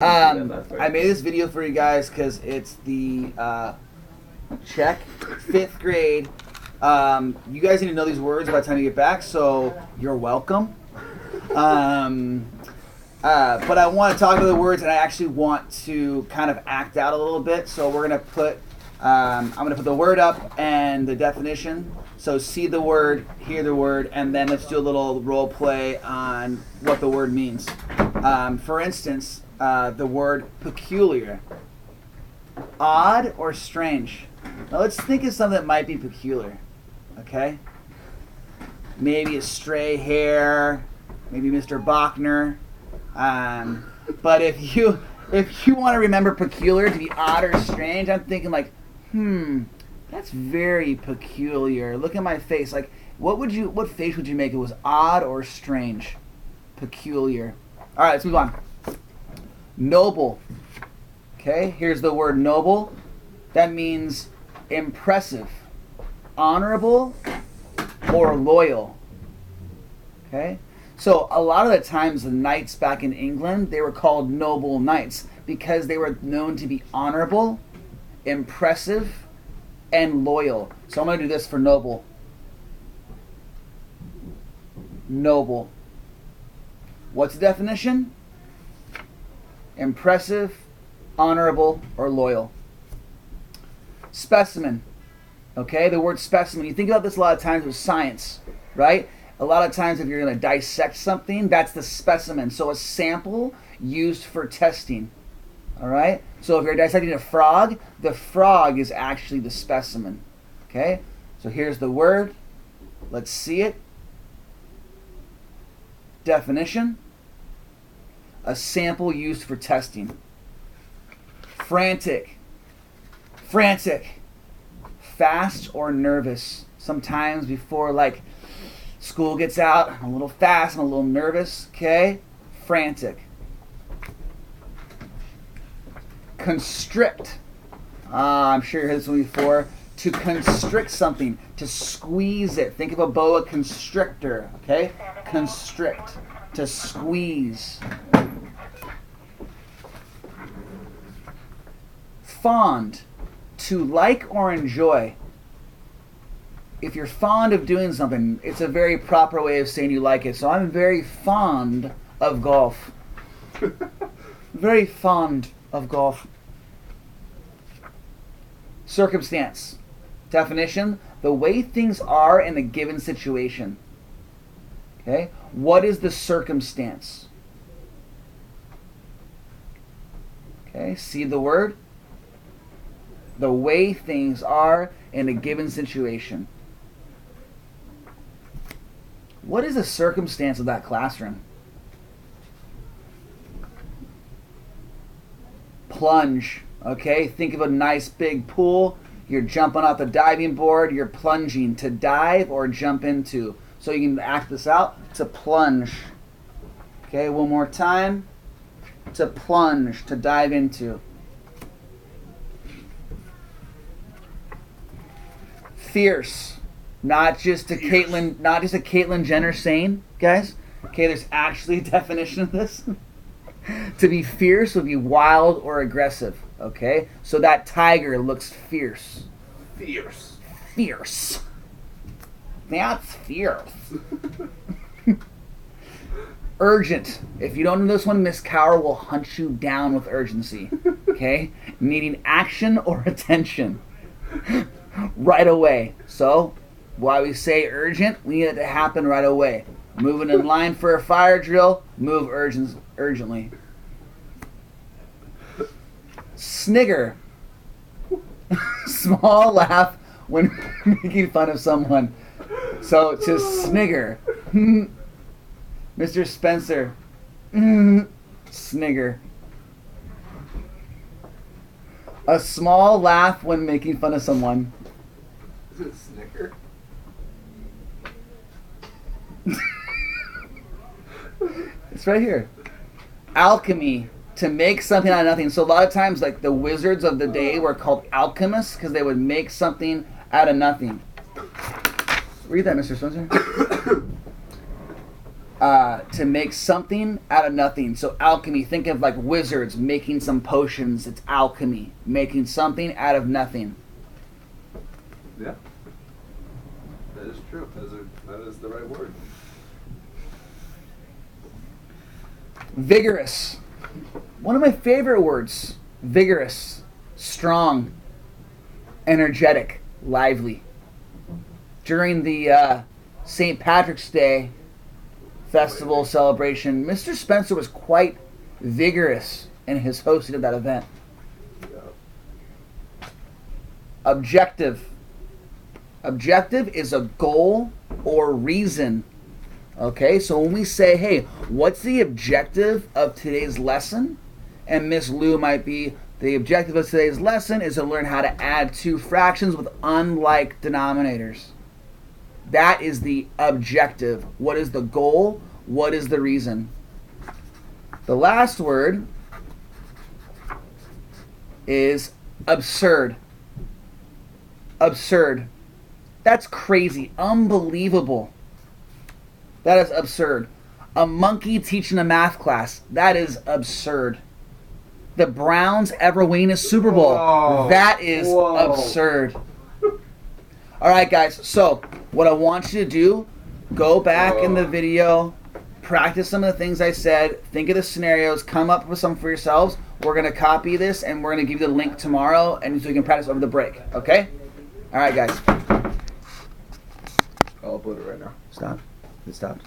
I made this video for you guys because it's the check 5th grade. You guys need to know these words by the time you get back, so you're welcome. But I want to talk about the words, and I actually want to kind of act out a little bit. So we're gonna put, I'm gonna put the word up and the definition. So see the word, hear the word, and then let's do a little role play on what the word means. For instance, the word peculiar. Odd or strange? Now let's think of something that might be peculiar. Okay? Maybe a stray hair, maybe Mr. Bachner. But if you want to remember peculiar to be odd or strange, I'm thinking like, that's very peculiar. Look at my face. Like, what face would you make if it was odd or strange? Peculiar. All right, let's move on. Noble. Okay, here's the word noble. That means impressive, honorable, or loyal. Okay, so a lot of the times the knights back in England, they were called noble knights because they were known to be honorable, impressive, and loyal. So I'm going to do this for noble. Noble. What's the definition? Impressive, honorable, or loyal. Specimen. Okay, the word specimen. You think about this a lot of times with science, right? A lot of times if you're going to dissect something, that's the specimen. So a sample used for testing. All right? So if you're dissecting a frog, the frog is actually the specimen. Okay? So here's the word. Let's see it. Definition. A sample used for testing. Frantic. Frantic. Fast or nervous. Sometimes before like school gets out, I'm a little fast, I'm a little nervous. Okay? Frantic. Constrict. I'm sure you heard this one before. To constrict something. To squeeze it. Think of a boa constrictor. Okay? Constrict. To squeeze. Fond. To like or enjoy. If you're fond of doing something, it's a very proper way of saying you like it. So I'm very fond of golf. Very fond of golf. Circumstance. Definition. The way things are in a given situation. Okay? What is the circumstance? Okay, see the word? The way things are in a given situation. What is the circumstance of that classroom? Plunge. Okay, think of a nice big pool. You're jumping off the diving board. You're plunging. To dive or jump into. So you can act this out. To plunge. Okay, one more time. To plunge. To dive into. Fierce. Not just a Caitlyn Jenner saying, guys. Okay, there's actually a definition of this. To be fierce would be wild or aggressive. Okay? So that tiger looks fierce. Fierce. Fierce. That's fierce. Urgent. If you don't know this one, Miss Cower will hunt you down with urgency. Okay? Needing action or attention. Right away. So, why we say urgent, we need it to happen right away. Moving in line for a fire drill, move urgently. Snigger. Small laugh when making fun of someone. So, to snigger. Mr. Spencer. Snigger. A small laugh when making fun of someone. Is it snicker? It's right here. Alchemy. To make something out of nothing. So a lot of times, like the wizards of the day were called alchemists because they would make something out of nothing. Read that, Mr. Spencer. to make something out of nothing. So alchemy, think of like wizards making some potions. It's alchemy, making something out of nothing. Yeah. That is true. That is the right word. Vigorous. One of my favorite words. Vigorous, strong, energetic, lively. During the St. Patrick's Day festival celebration, Mr. Spencer was quite vigorous in his hosting of that event. Yeah. Objective. Objective is a goal or reason. Okay, so when we say, hey, what's the objective of today's lesson? And Miss Lou might be, the objective of today's lesson is to learn how to add two fractions with unlike denominators. That is the objective. What is the goal? What is the reason? The last word is absurd. Absurd. That's crazy. Unbelievable. That is absurd. A monkey teaching a math class. That is absurd. The Browns ever winning a Super Bowl. Whoa. That is Whoa. absurd. All right, guys. So what I want you to do, go back in the video, practice some of the things I said, think of the scenarios, come up with some for yourselves. We're going to copy this, and we're going to give you the link tomorrow, and so you can practice over the break. Okay? All right, guys. I'll upload it right now. Stop. It stopped.